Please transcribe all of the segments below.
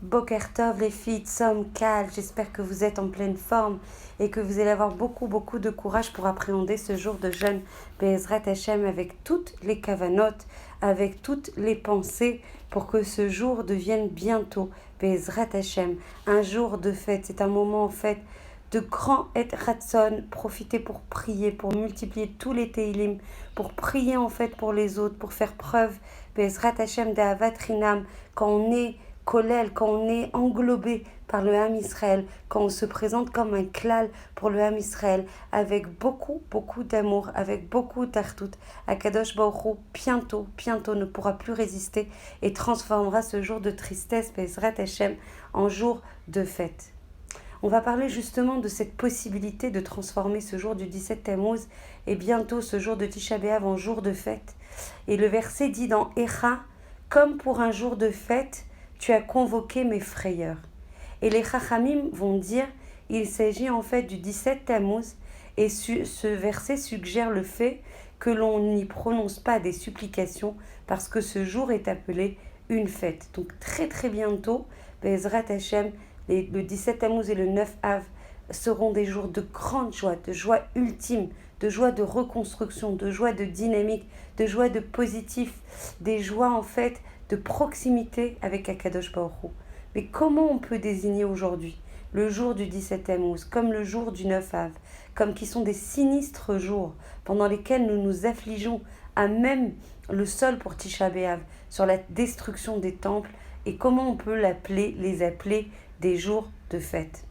Boker Tov les filles, Tsom, Kal, j'espère que vous êtes en pleine forme et que vous allez avoir beaucoup de courage pour appréhender ce jour de jeûne Be'ezrat Hashem avec toutes les kavanotes, avec toutes les pensées pour que ce jour devienne bientôt Be'ezrat Hashem, un jour de fête. C'est un moment en fait de grand et ratson, profiter pour prier, pour multiplier tous les teilim, pour prier en fait pour les autres, pour faire preuve Be'ezrat Hashem d'Ahavat Rinam, quand on est Kolel, quand on est englobé par le Ham Israël, quand on se présente comme un klal pour le Ham Israël, avec beaucoup d'amour, avec beaucoup d'artout, Akadosh Baruch Hu, bientôt ne pourra plus résister et transformera ce jour de tristesse, Be'ezrat Hashem, en jour de fête. On va parler justement de cette possibilité de transformer ce jour du 17 Tammuz et bientôt ce jour de Tisha B'Av en jour de fête. Et le verset dit dans Echa, comme pour un jour de fête, tu as convoqué mes frayeurs. Et les Chachamim vont dire, il s'agit en fait du 17 Tammuz, et ce verset suggère le fait que l'on n'y prononce pas des supplications parce que ce jour est appelé une fête. Donc très bientôt, Be'ezrat Hashem, le 17 Tammuz et le 9 Av seront des jours de grande joie, de joie ultime, de joie de reconstruction, de joie de dynamique, de joie de positif, des joies en fait de proximité avec Akadosh Baruch Hu. Mais comment on peut désigner aujourd'hui le jour du 17 Tammuz comme le jour du 9 Av, comme qui sont des sinistres jours pendant lesquels nous nous affligeons à même le sol pour Tisha B'Av, sur la destruction des temples, et comment on peut les appeler des jours de fête.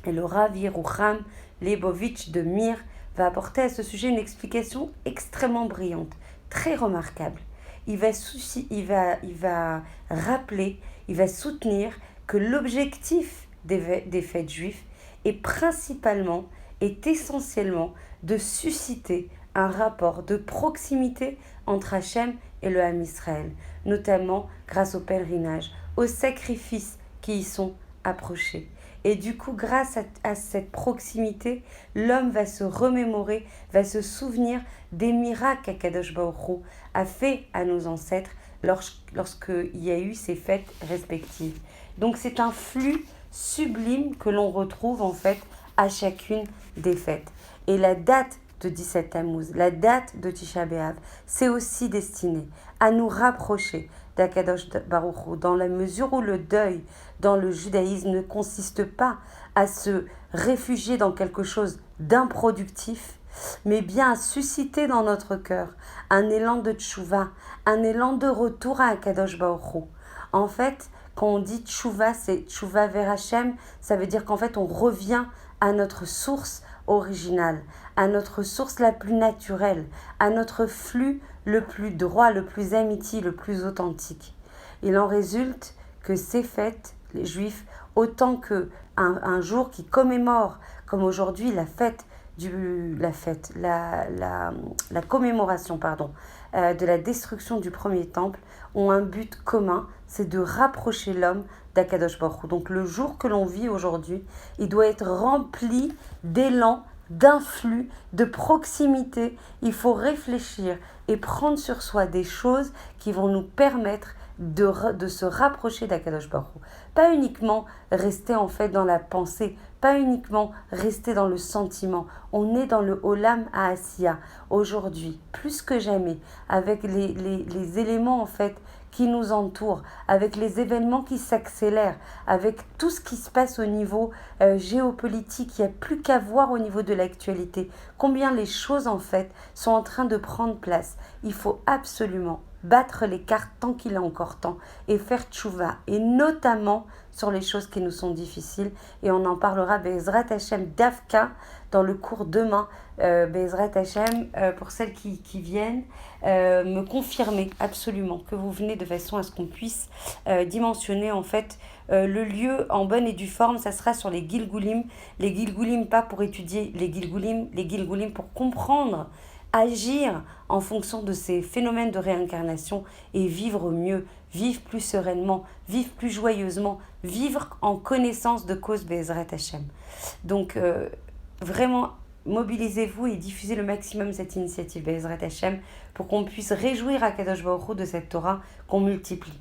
Et le Rav Yerucham Lebovitch de Mir va apporter à ce sujet une explication extrêmement brillante, très remarquable. Il va rappeler, il va soutenir que l'objectif des fêtes juives est essentiellement de susciter un rapport de proximité entre Hachem et le Ham Israël, notamment grâce au pèlerinage, aux sacrifices qui y sont approchés. Et du coup, grâce à cette proximité, l'homme va se remémorer, va se souvenir des miracles qu'Akadosh Baruch Hu a fait à nos ancêtres lorsqu'il y a eu ces fêtes respectives. Donc c'est un flux sublime que l'on retrouve en fait à chacune des fêtes. Et la date de 17 Tammuz, la date de Tisha B'Av, c'est aussi destiné à nous rapprocher d'Akadosh Baruch Hu, dans la mesure où le deuil dans le judaïsme ne consiste pas à se réfugier dans quelque chose d'improductif, mais bien à susciter dans notre cœur un élan de tchouva, un élan de retour à Akadosh Baruch Hu. En fait, quand on dit tchouva, c'est tchouva vers Hashem, ça veut dire qu'en fait on revient à notre source originale, à notre source la plus naturelle, à notre flux le plus droit, le plus amitié, le plus authentique. Il en résulte que ces fêtes, les Juifs, autant qu'un jour qui commémore, comme aujourd'hui la commémoration de la destruction du premier temple, ont un but commun, c'est de rapprocher l'homme d'Akadosh Baruch Hu. Donc le jour que l'on vit aujourd'hui, il doit être rempli d'élan, d'influx, de proximité. Il faut réfléchir et prendre sur soi des choses qui vont nous permettre de se rapprocher d'Akadosh Baruch Hu. Pas uniquement rester en fait dans la pensée, pas uniquement rester dans le sentiment. On est dans le Olam Haasiya aujourd'hui, plus que jamais, avec les éléments en fait qui nous entourent, avec les événements qui s'accélèrent, avec tout ce qui se passe au niveau géopolitique. Il n'y a plus qu'à voir au niveau de l'actualité combien les choses en fait sont en train de prendre place. Il faut absolument battre les cartes tant qu'il est encore temps et faire tchouva, et notamment sur les choses qui nous sont difficiles. Et on en parlera Be'ezrat Hashem Davka dans le cours demain, Be'ezrat Hashem, pour celles qui viennent, me confirmer absolument que vous venez, de façon à ce qu'on puisse dimensionner en fait le lieu en bonne et due forme. Ça sera sur les Gilgulim, pas pour étudier les Gilgulim pour comprendre, agir en fonction de ces phénomènes de réincarnation et vivre mieux, vivre plus sereinement, vivre plus joyeusement, vivre en connaissance de cause Be'ezrat Hashem. Donc vraiment, mobilisez-vous et diffusez le maximum cette initiative Be'ezrat Hashem pour qu'on puisse réjouir Akadosh Baruch Hu de cette Torah qu'on multiplie.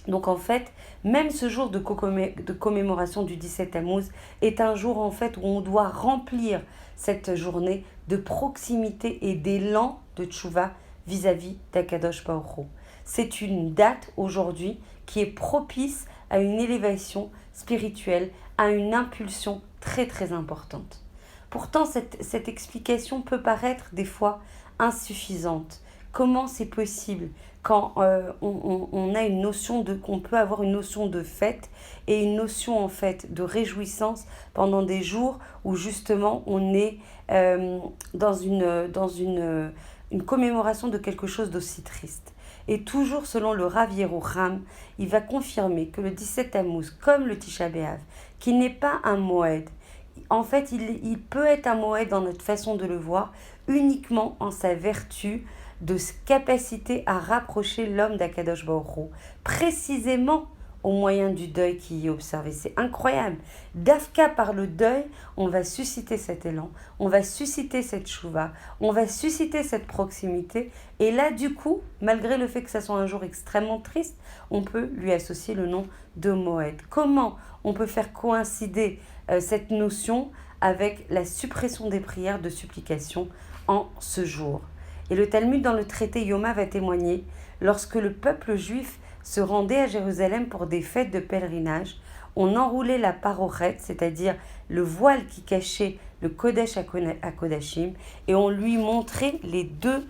Donc en fait, même ce jour de commémoration du 17 Tammuz est un jour en fait où on doit remplir cette journée de proximité et d'élan de tchouva vis-à-vis d'Akadosh Baruch Hu. C'est une date aujourd'hui qui est propice à une élévation spirituelle, à une impulsion très très importante. Pourtant, cette explication peut paraître des fois insuffisante. Comment c'est possible quand on a une notion de, qu'on peut avoir une notion de fête et une notion en fait de réjouissance pendant des jours où justement on est une commémoration de quelque chose d'aussi triste. Et toujours selon le Rav Yerucham, il va confirmer que le 17 Tammuz, comme le Tisha B'Av, qui n'est pas un moed, en fait il peut être un moed dans notre façon de le voir uniquement en sa vertu de capacité à rapprocher l'homme d'Akadosh Baruch Hu, précisément au moyen du deuil qui y est observé. C'est incroyable. D'Afka par le deuil, on va susciter cet élan, on va susciter cette chouva, on va susciter cette proximité. Et là, du coup, malgré le fait que ça soit un jour extrêmement triste, on peut lui associer le nom de Moed. Comment on peut faire coïncider cette notion avec la suppression des prières de supplication en ce jour? Et le Talmud dans le traité Yoma va témoigner, lorsque le peuple juif se rendait à Jérusalem pour des fêtes de pèlerinage, on enroulait la parochet, c'est-à-dire le voile qui cachait le Kodesh à Kodashim, et on lui montrait les deux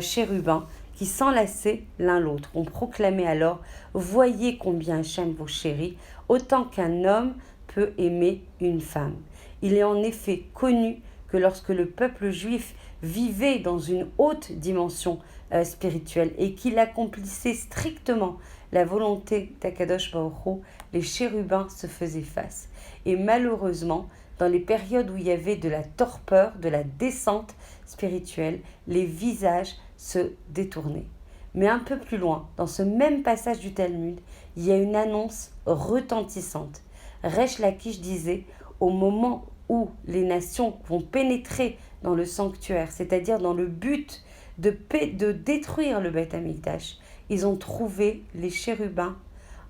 chérubins qui s'enlaçaient l'un l'autre. On proclamait alors « Voyez combien Hachem vous chérit, autant qu'un homme peut aimer une femme ». Il est en effet connu que lorsque le peuple juif vivait dans une haute dimension spirituelle et qu'il accomplissait strictement la volonté d'Akadosh Baruch Hu, les chérubins se faisaient face. Et malheureusement, dans les périodes où il y avait de la torpeur, de la descente spirituelle, les visages se détournaient. Mais un peu plus loin, dans ce même passage du Talmud, il y a une annonce retentissante. Resh Lakish disait, au moment où les nations vont pénétrer dans le sanctuaire, c'est-à-dire dans le but de détruire le Beth Amikdash, ils ont trouvé les chérubins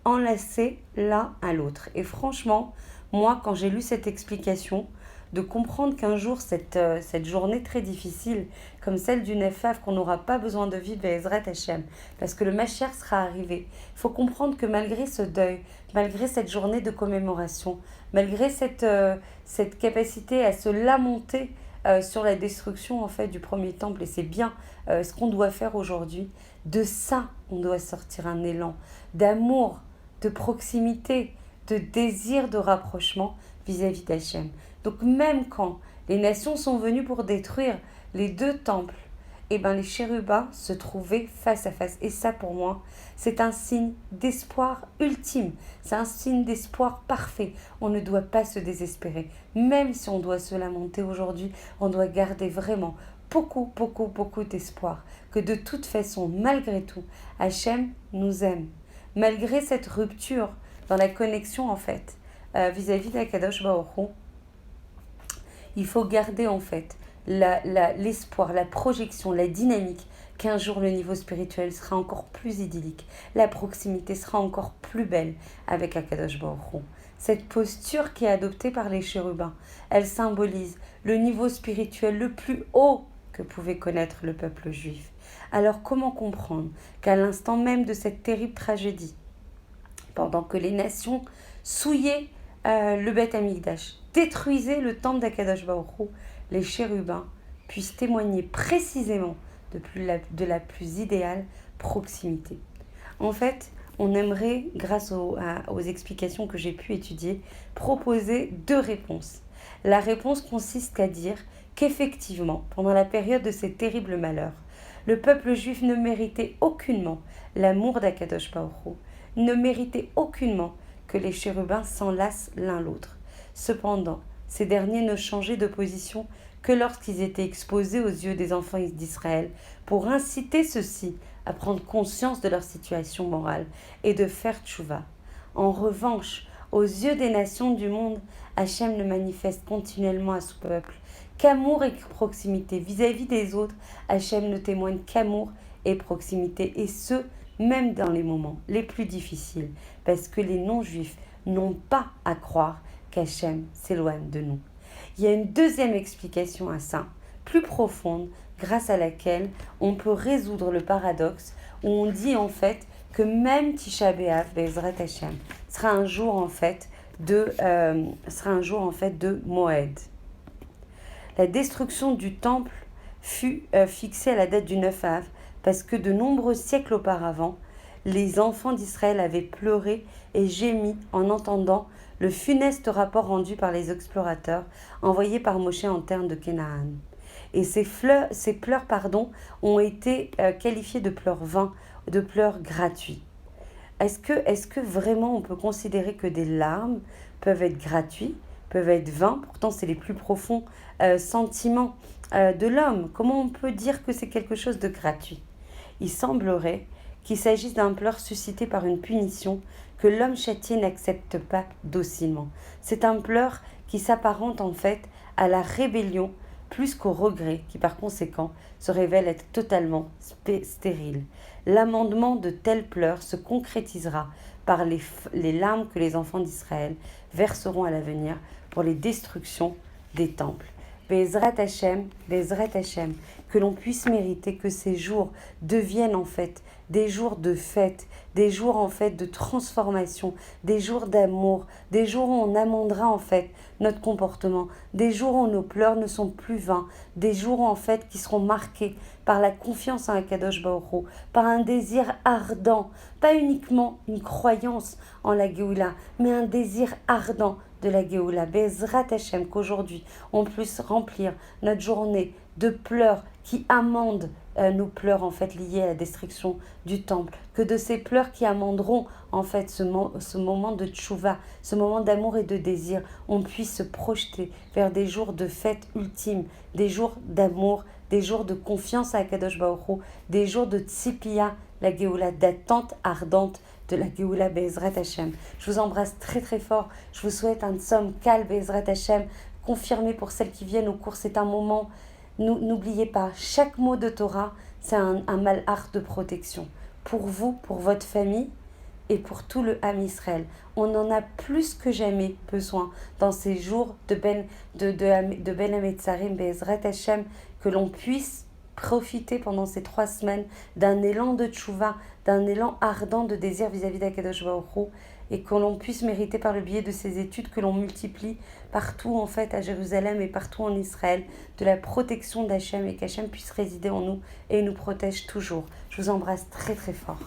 enlacés l'un à l'autre. Et franchement, moi, quand j'ai lu cette explication, de comprendre qu'un jour, cette journée très difficile, comme celle du Nefaf, qu'on n'aura pas besoin de vivre, Be'ezrat Hashem, parce que le Mashiach sera arrivé. Il faut comprendre que malgré ce deuil, malgré cette journée de commémoration, malgré cette capacité à se lamenter sur la destruction en fait du premier temple, et c'est bien ce qu'on doit faire aujourd'hui, de ça, on doit sortir un élan d'amour, de proximité, de désir de rapprochement vis-à-vis d'Hachem. Donc même quand les nations sont venues pour détruire les deux temples, eh ben les chérubins se trouvaient face à face. Et ça, pour moi, c'est un signe d'espoir ultime. C'est un signe d'espoir parfait. On ne doit pas se désespérer. Même si on doit se lamenter aujourd'hui, on doit garder vraiment beaucoup d'espoir. Que de toute façon, malgré tout, Hachem nous aime. Malgré cette rupture dans la connexion, en fait, vis-à-vis d'Akadosh Baruch Hu, il faut garder en fait l'espoir, la projection, la dynamique qu'un jour le niveau spirituel sera encore plus idyllique, la proximité sera encore plus belle avec Akadosh Baruch Hu. Cette posture qui est adoptée par les chérubins, elle symbolise le niveau spirituel le plus haut que pouvait connaître le peuple juif. Alors comment comprendre qu'à l'instant même de cette terrible tragédie, pendant que les nations souillaient le Beth Amikdash, détruisaient le temple d'Akadosh Baruch Hu, les chérubins puissent témoigner précisément de la plus idéale proximité. En fait, on aimerait, grâce aux explications que j'ai pu étudier, proposer deux réponses. La réponse consiste à dire qu'effectivement, pendant la période de ces terribles malheurs, le peuple juif ne méritait aucunement l'amour d'Akadosh Baruch Hu, ne méritait aucunement que les chérubins s'enlacent l'un l'autre. Cependant, ces derniers ne changeaient de position que lorsqu'ils étaient exposés aux yeux des enfants d'Israël pour inciter ceux-ci à prendre conscience de leur situation morale et de faire tchouva. En revanche, aux yeux des nations du monde, Hachem ne manifeste continuellement à son peuple qu'amour et proximité. Vis-à-vis des autres, Hachem ne témoigne qu'amour et proximité, et ce, même dans les moments les plus difficiles, parce que les non-juifs n'ont pas à croire qu'Hachem s'éloigne de nous. Il y a une deuxième explication à ça, plus profonde, grâce à laquelle on peut résoudre le paradoxe où on dit en fait que même Tisha B'Av, Be'ezrat Hashem, sera un jour en fait de Moed. La destruction du temple fut fixée à la date du 9 Av parce que de nombreux siècles auparavant, les enfants d'Israël avaient pleuré et gémi en entendant le funeste rapport rendu par les explorateurs envoyés par Moshe en terre de Canaan. Et ces pleurs ont été qualifiés de pleurs vains, de pleurs gratuits. Est-ce que vraiment on peut considérer que des larmes peuvent être gratuits, peuvent être vains? Pourtant, c'est les plus profonds sentiments de l'homme. Comment on peut dire que c'est quelque chose de gratuit? Il semblerait qu'il s'agisse d'un pleur suscité par une punition que l'homme châtié n'accepte pas docilement. C'est un pleur qui s'apparente en fait à la rébellion plus qu'au regret, qui par conséquent se révèle être totalement stérile. L'amendement de tels pleurs se concrétisera par les larmes que les enfants d'Israël verseront à l'avenir pour les destructions des temples. Be'ezrat Hashem, que l'on puisse mériter que ces jours deviennent en fait des jours de fête, des jours en fait de transformation, des jours d'amour, des jours où on amendera en fait notre comportement, des jours où nos pleurs ne sont plus vains, des jours en fait qui seront marqués par la confiance en Akadosh Baruch Hu, par un désir ardent, pas uniquement une croyance en la Géoula, mais un désir ardent de la Géoula. Be'ezrat Hashem, qu'aujourd'hui on puisse remplir notre journée de pleurs qui amendent nos pleurs en fait liés à la destruction du temple, que de ces pleurs qui amenderont en fait ce moment de tchouva, ce moment d'amour et de désir, on puisse se projeter vers des jours de fête ultime, des jours d'amour, des jours de confiance à Akadosh Baruch Hu, des jours de tzipia, la Géoula, d'attente ardente de la Géoula Be'ezrat Hashem. Je vous embrasse très très fort, je vous souhaite un Tzom Kal Be'ezrat Hashem, confirmé pour celles qui viennent au cours, c'est un moment. N'oubliez pas, chaque mot de Torah, c'est un malach de protection. Pour vous, pour votre famille et pour tout le Ham Israël. On en a plus que jamais besoin dans ces jours de Ben Hametzarim, Be'ezrat Hashem, que l'on puisse profiter pendant ces 3 semaines d'un élan de tchouva, d'un élan ardent de désir vis-à-vis d'Akadosh Baruch Hu, et que l'on puisse mériter par le biais de ces études que l'on multiplie partout en fait à Jérusalem et partout en Israël, de la protection d'Hachem et qu'Hachem puisse résider en nous et nous protège toujours. Je vous embrasse très très fort.